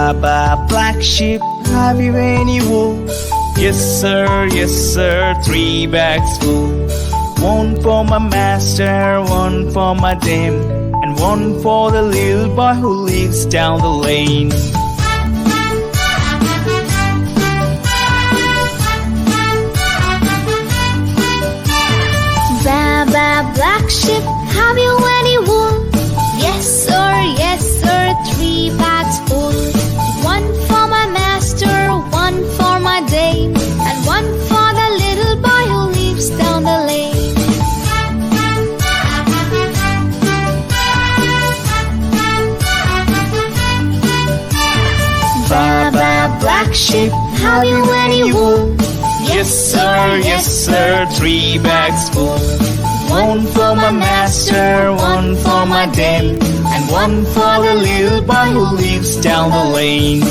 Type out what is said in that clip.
Baa Baa, black sheep, have you any wool? Yes sir, 3 bags full. One for my master, one for my dame, and one for the little boy who lives down the lane. Baa Baa, black sheep, have you any wool? Yes sir, 3 bags full. One for my master, one for my dame, and one for the little boy who lives down the lane. Baa Baa, black sheep, have you any wool? Yes sir, 3 bags full. One for my master, one for my dame, and one for the little boy who lives down the lane.